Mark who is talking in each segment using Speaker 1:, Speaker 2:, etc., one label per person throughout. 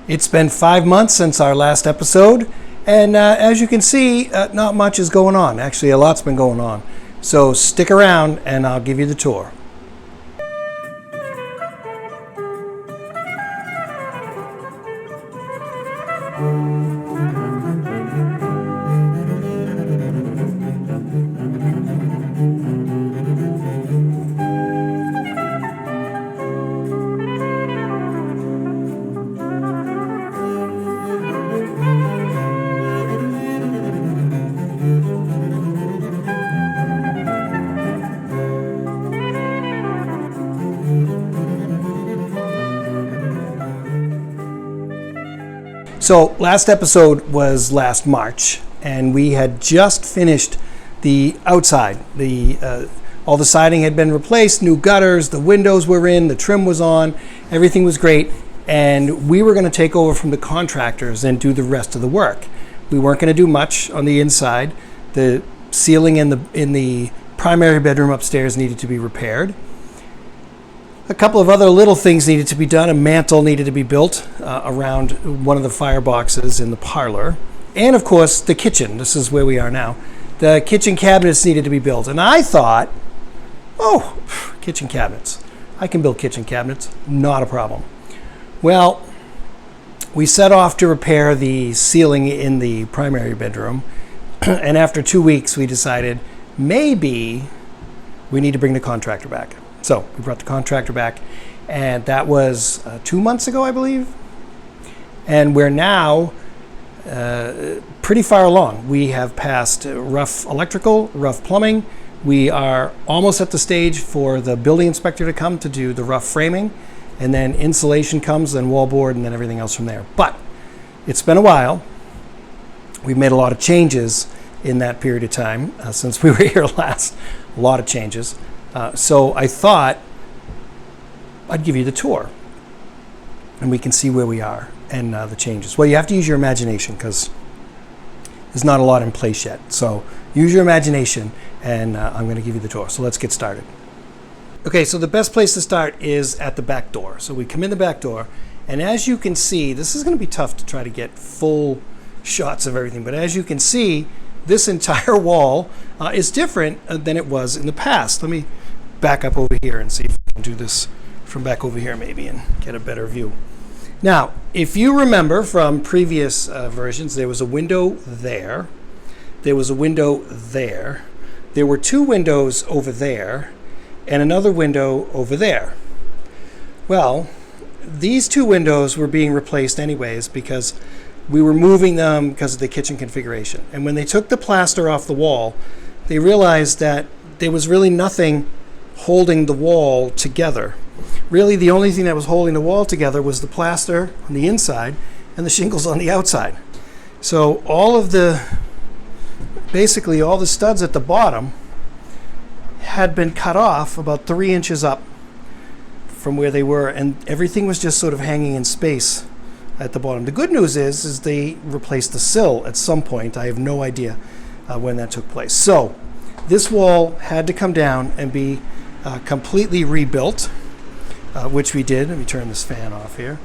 Speaker 1: It's been 5 months since our last episode, and as you can see, not much is going on. Actually, a lot's been going on. So stick around and I'll give you the tour. So last episode was last March, and we had just finished the outside. All the siding had been replaced, new gutters, the windows were in, the trim was on, everything was great, and we were going to take over from the contractors and do the rest of the work. We weren't going to do much on the inside. The ceiling in the primary bedroom upstairs needed to be repaired. A couple of other little things needed to be done. A mantle needed to be built around one of the fireboxes in the parlor. And of course, the kitchen. This is where we are now. The kitchen cabinets needed to be built. And I thought, oh, kitchen cabinets. I can build kitchen cabinets. Not a problem. Well, we set off to repair the ceiling in the primary bedroom. And after 2 weeks, we decided maybe we need to bring the contractor back. So we brought the contractor back, and that was 2 months ago, I believe. And we're now pretty far along. We have passed rough electrical, rough plumbing. We are almost at the stage for the building inspector to come to do the rough framing, and then insulation comes, then wallboard, and then everything else from there. But it's been a while. We've made a lot of changes in that period of time since we were here last. A lot of changes. So I thought I'd give you the tour, and we can see where we are and the changes. Well, you have to use your imagination because there's not a lot in place yet. So use your imagination, and I'm going to give you the tour. So let's get started. Okay, so the best place to start is at the back door. So we come in the back door, and as you can see, this is going to be tough to try to get full shots of everything. But as you can see, this entire wall is different than it was in the past. Let me back up over here and see if we can do this from back over here maybe and get a better view. Now, if you remember from previous versions, there was a window there. There was a window there. There were two windows over there and another window over there. Well, these two windows were being replaced anyways because we were moving them because of the kitchen configuration. And when they took the plaster off the wall, they realized that there was really nothing holding the wall together. Really, the only thing that was holding the wall together was the plaster on the inside and the shingles on the outside. So basically all the studs at the bottom had been cut off about 3 inches up from where they were, and everything was just sort of hanging in space at the bottom. The good news is they replaced the sill at some point. I have no idea when that took place. So this wall had to come down and be completely rebuilt, which we did. Let me turn this fan off here.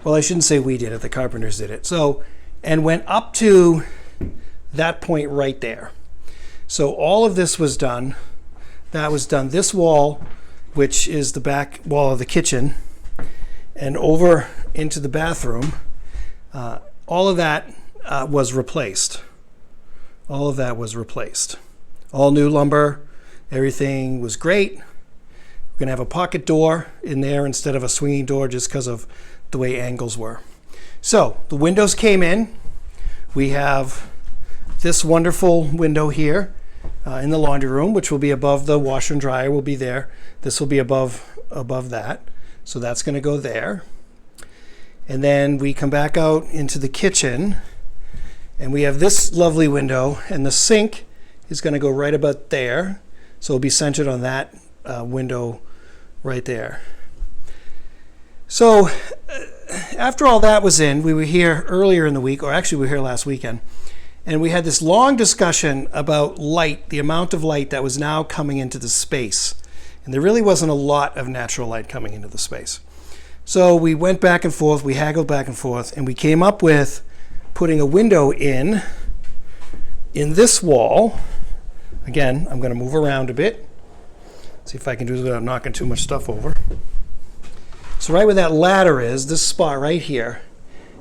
Speaker 1: Well, I shouldn't say we did it. The carpenters did it. So, and went up to that point right there. So all of this was done. That was done. This wall, which is the back wall of the kitchen, and over into the bathroom, all of that was replaced. All of that was replaced. All new lumber, everything was great. We're going to have a pocket door in there instead of a swinging door just because of the way angles were. So the windows came in. We have this wonderful window here in the laundry room, which will be above the washer and dryer will be there. This will be above that. So that's going to go there. And then we come back out into the kitchen, and we have this lovely window, and the sink is going to go right about there. So it'll be centered on that window right there. So after all that was in, we were here earlier in the week, or actually we were here last weekend, and we had this long discussion about light, the amount of light that was now coming into the space. And there really wasn't a lot of natural light coming into the space. So we went back and forth, we haggled back and forth, and we came up with putting a window in this wall. Again, I'm going to move around a bit. See if I can do this without knocking too much stuff over. So right where that ladder is, this spot right here,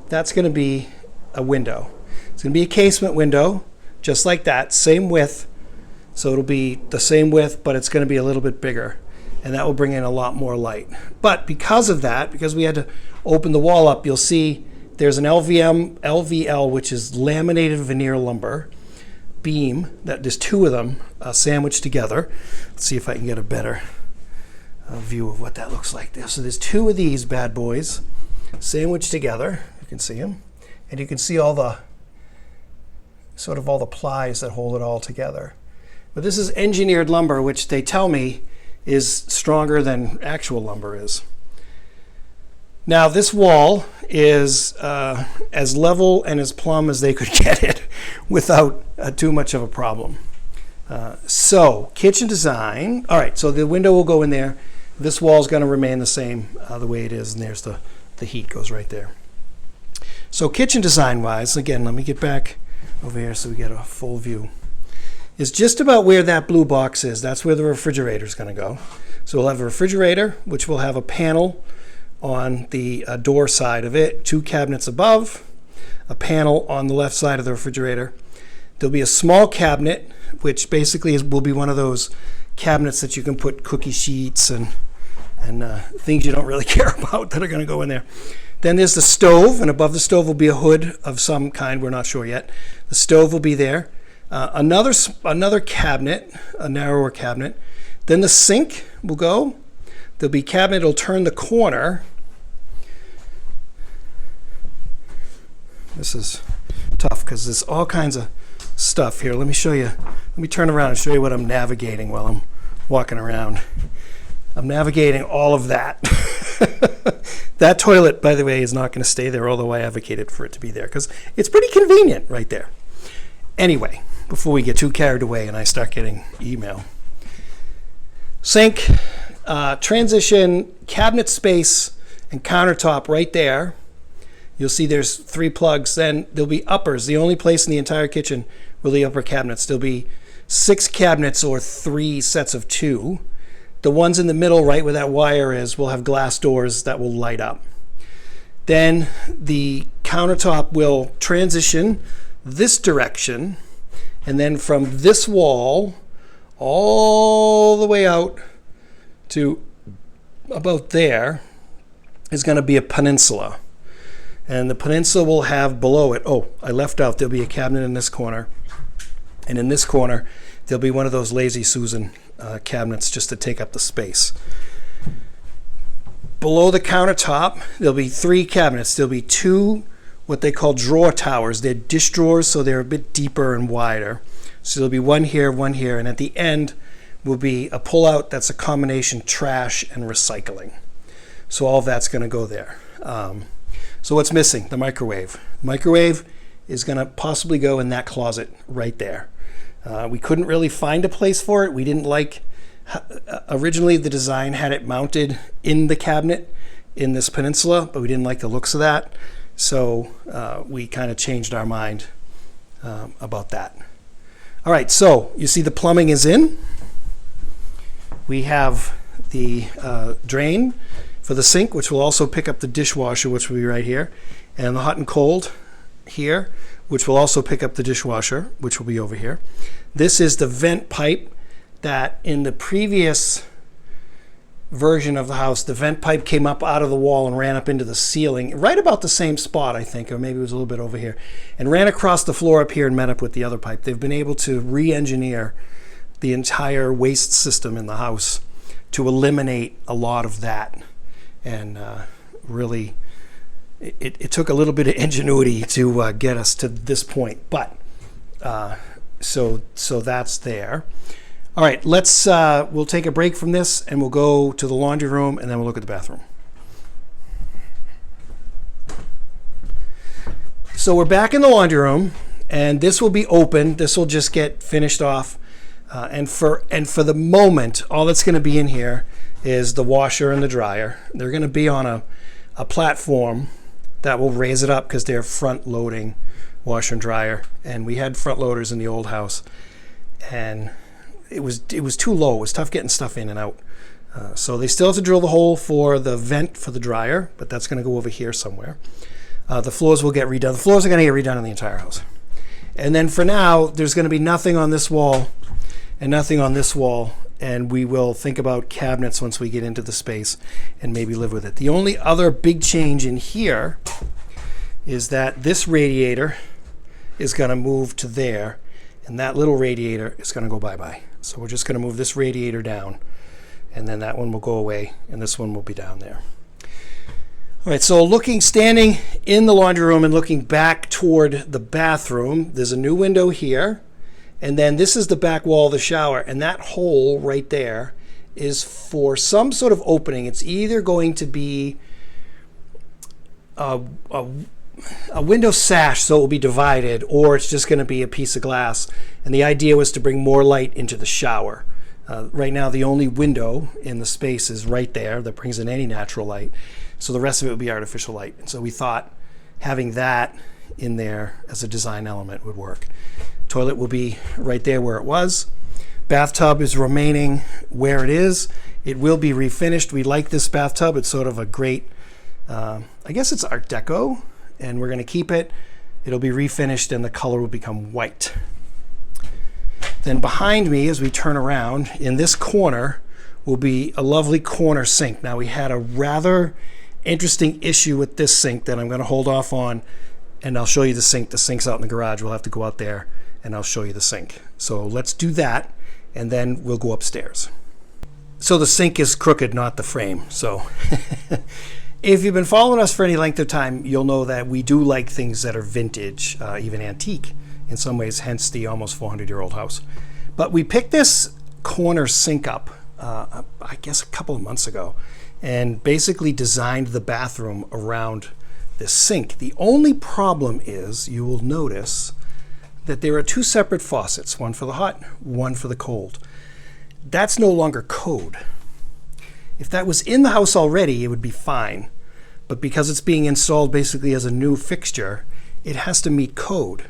Speaker 1: that's going to be a window. It's going to be a casement window, just like that, same width. So it'll be the same width, but it's going to be a little bit bigger. And that will bring in a lot more light. But because of that, because we had to open the wall up, you'll see there's an LVL, which is laminated veneer lumber beam. There's two of them sandwiched together. Let's see if I can get a better view of what that looks like there. So there's two of these bad boys sandwiched together. You can see them. And you can see all the plies that hold it all together. But this is engineered lumber, which they tell me is stronger than actual lumber is. Now this wall is as level and as plumb as they could get it without too much of a problem. So kitchen design. All right, so the window will go in there. This wall is going to remain the same the way it is, and there's the heat goes right there. So kitchen design wise, again, let me get back over here so we get a full view. Is just about where that blue box is. That's where the refrigerator is going to go. So we'll have a refrigerator, which will have a panel on the door side of it, two cabinets above, a panel on the left side of the refrigerator. There'll be a small cabinet, which basically will be one of those cabinets that you can put cookie sheets and things you don't really care about that are going to go in there. Then there's the stove, and above the stove will be a hood of some kind. We're not sure yet. The stove will be there. Another cabinet, a narrower cabinet. Then the sink will go. There'll be a cabinet that'll turn the corner. This is tough because there's all kinds of stuff here. Let me show you. Let me turn around and show you what I'm navigating while I'm walking around. I'm navigating all of that. That toilet, by the way, is not going to stay there, although I advocated for it to be there because it's pretty convenient right there. Anyway, before we get too carried away and I start getting email. Sink, transition, cabinet space, and countertop right there. You'll see there's 3 plugs. Then there'll be uppers. The only place in the entire kitchen will be upper cabinets. There'll be 6 cabinets or 3 sets of 2. The ones in the middle, right where that wire is, will have glass doors that will light up. Then the countertop will transition this direction, and then from this wall all the way out to about there is going to be a peninsula. And the peninsula will have below it, I left out, there'll be a cabinet in this corner. And in this corner, there'll be one of those Lazy Susan cabinets just to take up the space. Below the countertop, there'll be 3 cabinets. There'll be 2 what they call drawer towers. They're dish drawers, so they're a bit deeper and wider. So there'll be one here, and at the end will be a pull-out that's a combination trash and recycling. So all of that's going to go there. So what's missing? The microwave. The microwave is going to possibly go in that closet right there. We couldn't really find a place for it. We didn't like, originally the design had it mounted in the cabinet in this peninsula, but we didn't like the looks of that. So we kind of changed our mind about that. All right, so you see the plumbing is in. We have the drain for the sink, which will also pick up the dishwasher, which will be right here, and the hot and cold here, which will also pick up the dishwasher, which will be over here. This is the vent pipe that in the previous version of the house, the vent pipe came up out of the wall and ran up into the ceiling, right about the same spot, I think, or maybe it was a little bit over here, and ran across the floor up here and met up with the other pipe. They've been able to re-engineer the entire waste system in the house to eliminate a lot of that. And really, it took a little bit of ingenuity to get us to this point, but so that's there. All right, we'll take a break from this and we'll go to the laundry room and then we'll look at the bathroom. So we're back in the laundry room and this will be open. This will just get finished off. And for the moment, all that's going to be in here is the washer and the dryer. They're going to be on a platform that will raise it up because they're front loading washer and dryer. And we had front loaders in the old house, and it was too low. It was tough getting stuff in and out. So they still have to drill the hole for the vent for the dryer, but that's going to go over here somewhere. The floors will get redone. The floors are going to get redone in the entire house. And then for now, there's going to be nothing on this wall and nothing on this wall. And we will think about cabinets once we get into the space and maybe live with it. The only other big change in here is that this radiator is going to move to there, and that little radiator is going to go bye-bye. So we're just going to move this radiator down, and then that one will go away, and this one will be down there. All right, so standing in the laundry room and looking back toward the bathroom, there's a new window here, and then this is the back wall of the shower, and that hole right there is for some sort of opening. It's either going to be a window sash, so it will be divided, or it's just going to be a piece of glass. And the idea was to bring more light into the shower. Right now, the only window in the space is right there that brings in any natural light. So the rest of it would be artificial light. And so we thought having that in there as a design element would work. Toilet will be right there where it was. Bathtub is remaining where it is. It will be refinished. We like this bathtub. It's sort of a great, I guess it's Art Deco, and we're going to keep it. It'll be refinished and the color will become white. Then behind me, as we turn around, in this corner will be a lovely corner sink. Now, we had a rather interesting issue with this sink that I'm going to hold off on, and I'll show you the sink. The sink's out in the garage. We'll have to go out there and I'll show you the sink. So let's do that, and then we'll go upstairs. So the sink is crooked, not the frame. So if you've been following us for any length of time, you'll know that we do like things that are vintage, even antique in some ways, hence the almost 400-year-old house. But we picked this corner sink up, I guess a couple of months ago, and basically designed the bathroom around this sink. The only problem is, you will notice that there are two separate faucets, one for the hot, one for the cold. That's no longer code. If that was in the house already, it would be fine. But because it's being installed basically as a new fixture, it has to meet code.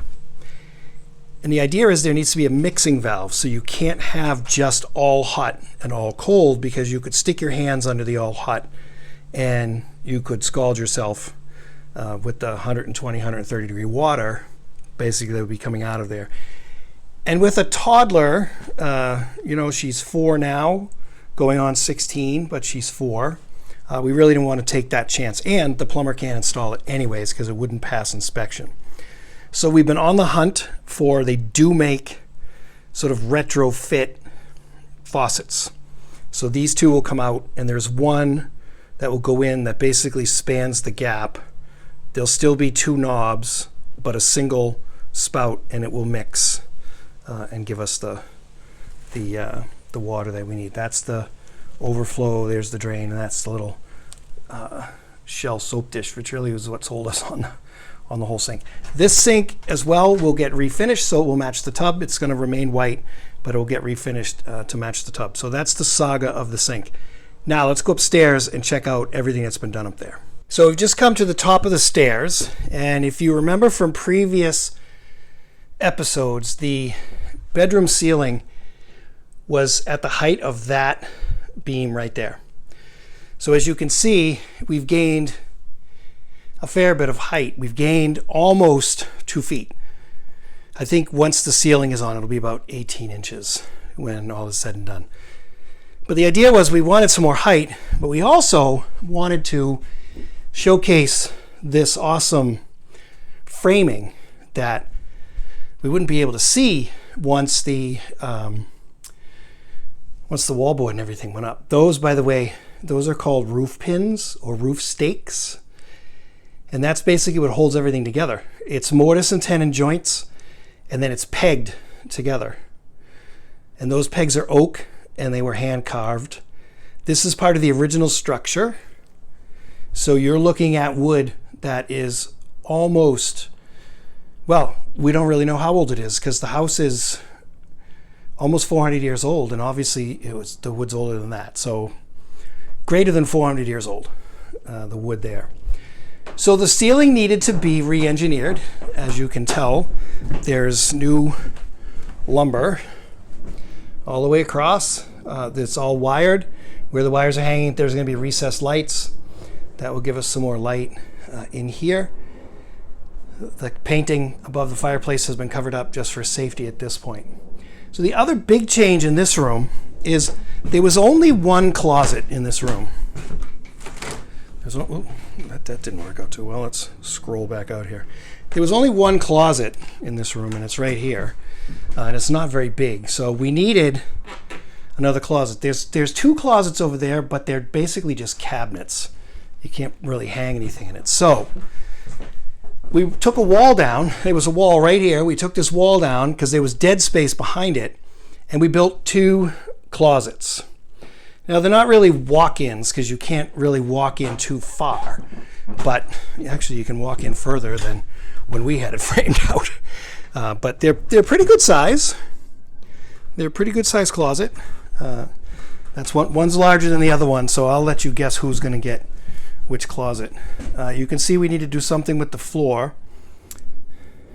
Speaker 1: And the idea is there needs to be a mixing valve, so you can't have just all hot and all cold, because you could stick your hands under the all hot and you could scald yourself with the 120, 130 degree water, basically that would be coming out of there. And with a toddler, she's 4 now, going on 16, but she's 4. We really didn't want to take that chance. And the plumber can't install it anyways because it wouldn't pass inspection. So we've been on the hunt they do make sort of retrofit faucets. So these two will come out, and there's one that will go in that basically spans the gap. There'll still be 2 knobs, but a single spout, and it will mix and give us the water that we need. That's the overflow, there's the drain, and that's the little shell soap dish, which really is what's hold us on the whole sink. This sink as well will get refinished, so it will match the tub. It's going to remain white, but it will get refinished to match the tub. So that's the saga of the sink. Now let's go upstairs and check out everything that's been done up there. So we've just come to the top of the stairs, and if you remember from previous episodes, the bedroom ceiling was at the height of that beam right there. So as you can see, we've gained a fair bit of height. We've gained almost 2 feet. I think once the ceiling is on, it'll be about 18 inches when all is said and done. But the idea was we wanted some more height, but we also wanted to showcase this awesome framing that we wouldn't be able to see once the wallboard and everything went up. Those, by the way, those are called roof pins or roof stakes. And that's basically what holds everything together. It's mortise and tenon joints, and then it's pegged together. And those pegs are oak, and they were hand carved. This is part of the original structure. So you're looking at wood that is almost, well, we don't really know how old it is because the house is almost 400 years old, and obviously the wood's older than that. So greater than 400 years old. the wood there. So the ceiling needed to be re-engineered. As you can tell, there's new lumber all the way across. It's all wired. Where the wires are hanging, there's going to be recessed lights. That will give us some more light in here. The painting above the fireplace has been covered up just for safety at this point. So the other big change in this room is there was only one closet in this room. That didn't work out too well. Let's scroll back out here. There was only one closet in this room, and it's right here. And it's not very big, so we needed another closet. There's two closets over there, but they're basically just cabinets. You can't really hang anything in it. So we took a wall down. There was a wall right here. We took this wall down because there was dead space behind it, and we built two closets. Now, they're not really walk-ins because you can't really walk in too far, but actually you can walk in further than when we had it framed out. But they're pretty good size. They're a pretty good size closet. That's one's larger than the other one, so I'll let you guess who's going to get which closet. You can see we need to do something with the floor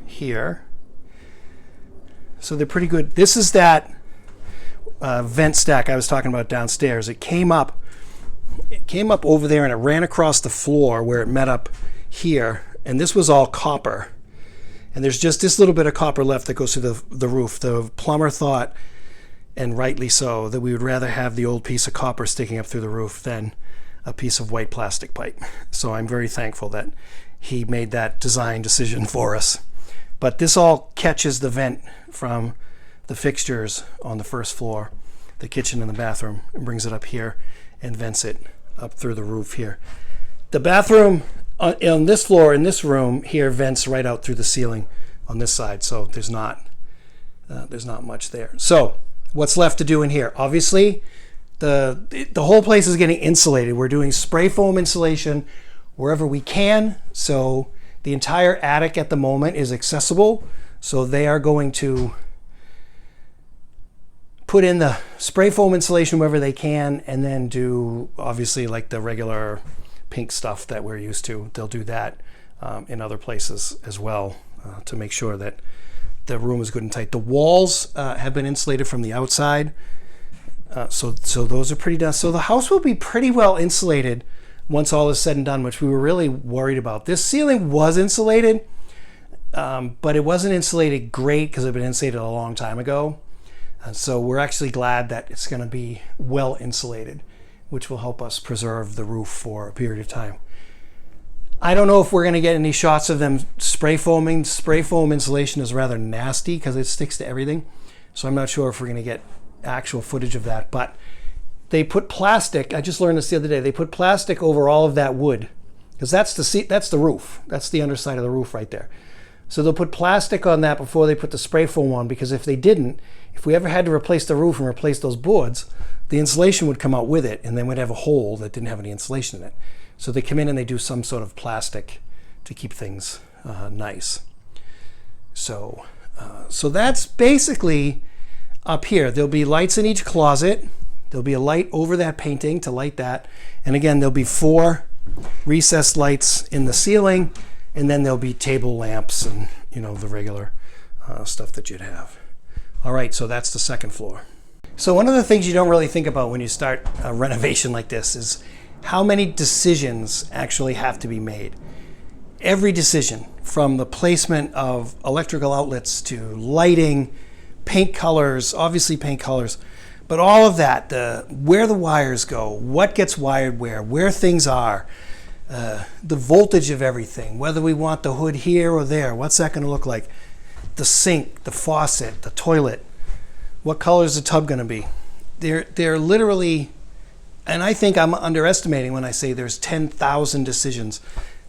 Speaker 1: here. So they're pretty good. This is that vent stack I was talking about downstairs. It came up over there and it ran across the floor where it met up here, and this was all copper. And there's just this little bit of copper left that goes through the roof. The plumber thought, and rightly so, that we would rather have the old piece of copper sticking up through the roof than a piece of white plastic pipe. So I'm very thankful that he made that design decision for us. But this all catches the vent from the fixtures on the first floor, the kitchen and the bathroom, and brings it up here and vents it up through the roof here. The bathroom on this floor in this room here vents right out through the ceiling on this side, so there's not much there. So what's left to do in here? Obviously, the whole place is getting insulated. We're doing spray foam insulation wherever we can. So the entire attic at the moment is accessible. So they are going to put in the spray foam insulation wherever they can, and then do obviously like the regular pink stuff that we're used to. They'll do that in other places as well to make sure that the room is good and tight. The walls have been insulated from the outside. So those are pretty done. So the house will be pretty well insulated once all is said and done, which we were really worried about. This ceiling was insulated, but it wasn't insulated great because it had been insulated a long time ago. So we're actually glad that it's going to be well insulated, which will help us preserve the roof for a period of time. I don't know if we're going to get any shots of them spray foaming. Spray foam insulation is rather nasty because it sticks to everything. So I'm not sure if we're going to get actual footage of that. But they put plastic. I just learned this the other day. They put plastic over all of that wood because that's the roof. That's the underside of the roof right there. So they'll put plastic on that before they put the spray foam on, because if they didn't, if we ever had to replace the roof and replace those boards, the insulation would come out with it, and then we'd have a hole that didn't have any insulation in it. So they come in and they do some sort of plastic to keep things nice. So that's basically up here. There'll be lights in each closet. There'll be a light over that painting to light that. And again, there'll be 4 recessed lights in the ceiling, and then there'll be table lamps and, the regular stuff that you'd have. All right, so that's the second floor. So one of the things you don't really think about when you start a renovation like this is how many decisions actually have to be made. Every decision, from the placement of electrical outlets to lighting, paint colors, obviously paint colors, but all of that, where the wires go, what gets wired where things are, the voltage of everything, whether we want the hood here or there, what's that going to look like? The sink, the faucet, the toilet, what color is the tub going to be? They're literally, and I think I'm underestimating when I say there's 10,000 decisions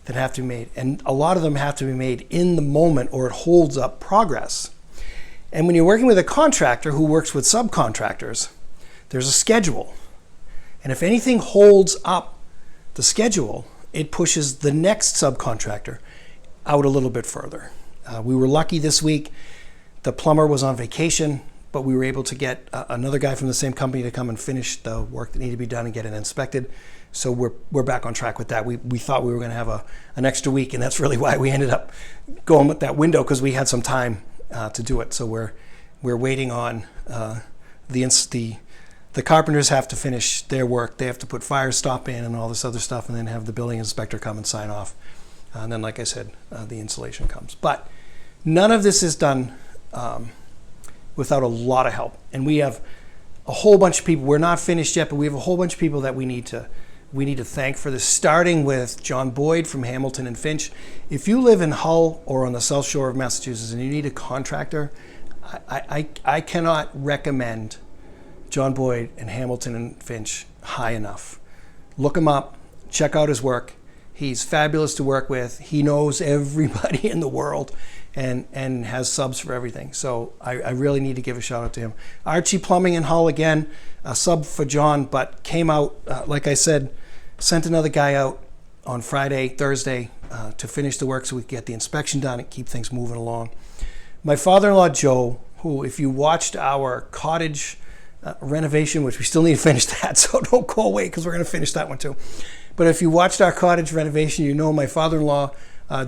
Speaker 1: that have to be made, and a lot of them have to be made in the moment or it holds up progress. And when you're working with a contractor who works with subcontractors, there's a schedule. And if anything holds up the schedule, it pushes the next subcontractor out a little bit further. We were lucky this week. The plumber was on vacation, but we were able to get another guy from the same company to come and finish the work that needed to be done and get it inspected. So we're back on track with that. We thought we were going to have an extra week, and that's really why we ended up going with that window, because we had some time to do it. So we're waiting on the carpenters have to finish their work. They have to put fire stop in and all this other stuff, and then have the building inspector come and sign off. And then, like I said, the insulation comes. But none of this is done without a lot of help. And we have a whole bunch of people. We're not finished yet, but we have a whole bunch of people that we need to thank for this, starting with John Boyd from Hamilton and Finch. If you live in Hull or on the South Shore of Massachusetts and you need a contractor, I cannot recommend John Boyd and Hamilton and Finch high enough. Look him up, check out his work. He's fabulous to work with. He knows everybody in the world and has subs for everything. So I really need to give a shout out to him. R-Chee Plumbing in Hull, again, a sub for John, but came out, like I said, sent another guy out on Thursday to finish the work so we could get the inspection done and keep things moving along. My father-in-law, Joe, who, if you watched our cottage renovation, which we still need to finish that, so don't go away because we're going to finish that one too. But if you watched our cottage renovation, you know my father-in-law,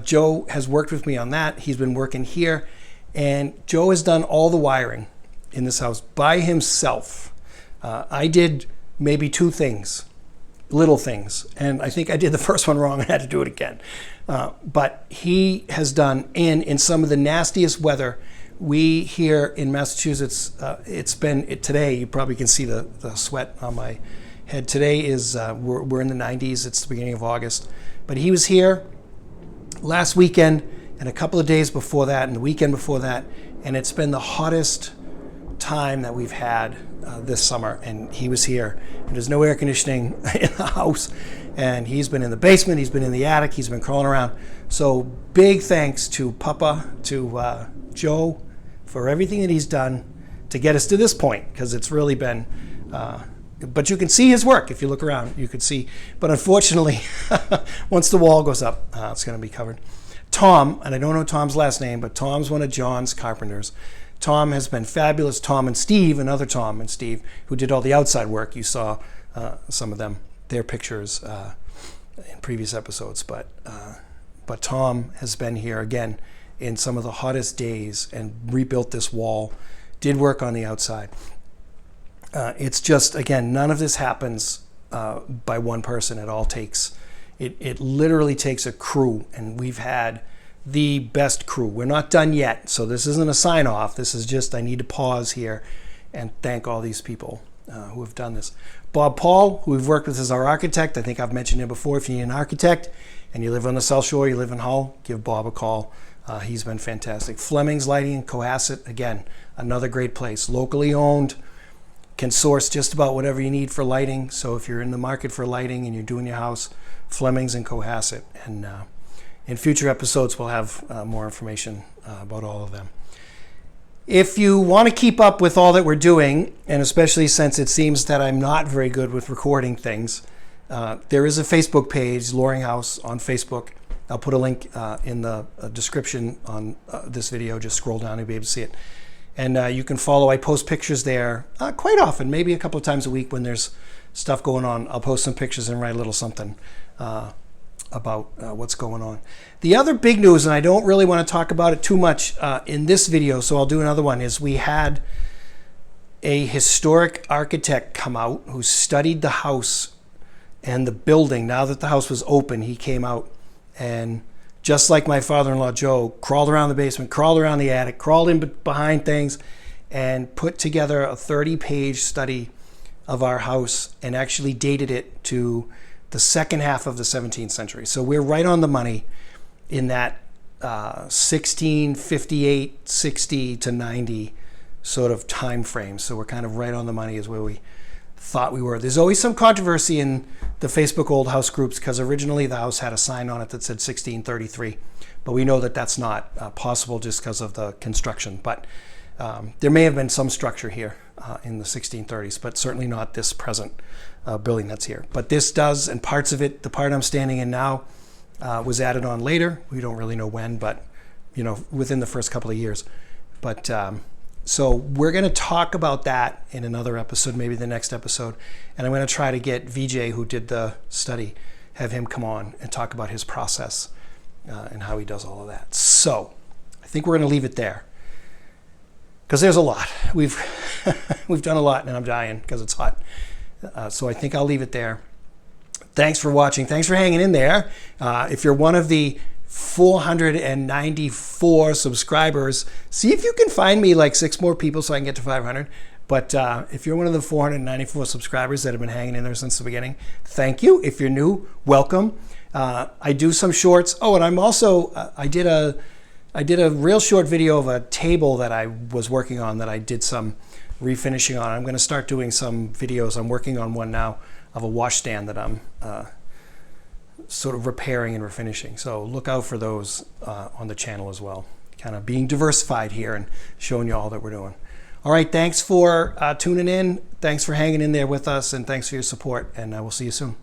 Speaker 1: Joe, has worked with me on that. He's been working here, and Joe has done all the wiring in this house by himself. I did maybe two things, little things, and I think I did the first one wrong and had to do it again. But he has done, and in some of the nastiest weather, we here in Massachusetts, today, you probably can see the sweat on my head. Today is, we're in the 90s, it's the beginning of August. But he was here last weekend and a couple of days before that and the weekend before that, and it's been the hottest time that we've had this summer, and he was here. And there's no air conditioning in the house, and he's been in the basement, he's been in the attic, he's been crawling around. So big thanks to Papa, to Joe, for everything that he's done to get us to this point, because it's really been, but you can see his work. If you look around, you could see. But unfortunately, once the wall goes up, it's going to be covered. Tom, and I don't know Tom's last name, but Tom's one of John's carpenters. Tom has been fabulous. Tom and Steve, another Tom and Steve, who did all the outside work. You saw some of them, their pictures in previous episodes. But Tom has been here again in some of the hottest days and rebuilt this wall, did work on the outside. It's just, again, none of this happens by one person. It literally takes a crew, and we've had the best crew. We're not done yet, so this isn't a sign off. This is just, I need to pause here and thank all these people who have done this. Bob Pahl, who we've worked with as our architect. I think I've mentioned him before. If you need an architect and you live on the South Shore, you live in Hull, give Bob a call. He's been fantastic. Fleming's Lighting in Cohasset, again, another great place. Locally owned, can source just about whatever you need for lighting. So if you're in the market for lighting and you're doing your house, Fleming's in Cohasset. And in future episodes, we'll have more information about all of them. If you want to keep up with all that we're doing, and especially since it seems that I'm not very good with recording things, there is a Facebook page, Loring House on Facebook. I'll put a link in the description on this video. Just scroll down and you'll be able to see it. And you can follow. I post pictures there quite often, maybe a couple of times a week when there's stuff going on. I'll post some pictures and write a little something about what's going on. The other big news, and I don't really want to talk about it too much in this video, so I'll do another one, is we had a historic architect come out who studied the house and the building. Now that the house was open, he came out and, just like my father-in-law Joe, crawled around the basement, crawled around the attic, crawled in behind things, and put together a 30-page study of our house and actually dated it to the second half of the 17th century. So we're right on the money in that 1658, 60 to 90 sort of time frame. So we're kind of right on the money is where we thought we were. There's always some controversy in the Facebook old house groups because originally the house had a sign on it that said 1633, but we know that that's not possible just because of the construction. But there may have been some structure here in the 1630s, but certainly not this present building that's here. But this does, and parts of it, the part I'm standing in now, was added on later. We don't really know when, but within the first couple of years. But So we're going to talk about that in another episode, maybe the next episode. And I'm going to try to get VJ, who did the study, have him come on and talk about his process and how he does all of that. So I think we're going to leave it there, because there's a lot. We've done a lot, and I'm dying because it's hot. So I think I'll leave it there. Thanks for watching. Thanks for hanging in there. If you're one of the 494 subscribers, see if you can find me like 6 more people so I can get to 500. But if you're one of the 494 subscribers that have been hanging in there since the beginning, thank you. If you're new, welcome. I do some shorts. Oh, and I'm also I did a real short video of a table that I was working on that I did some refinishing on. I'm going to start doing some videos. I'm working on one now of a washstand that I'm sort of repairing and refinishing. So look out for those on the channel as well. Kind of being diversified here and showing you all that we're doing. All right, thanks for tuning in. Thanks for hanging in there with us, and thanks for your support, and we'll see you soon.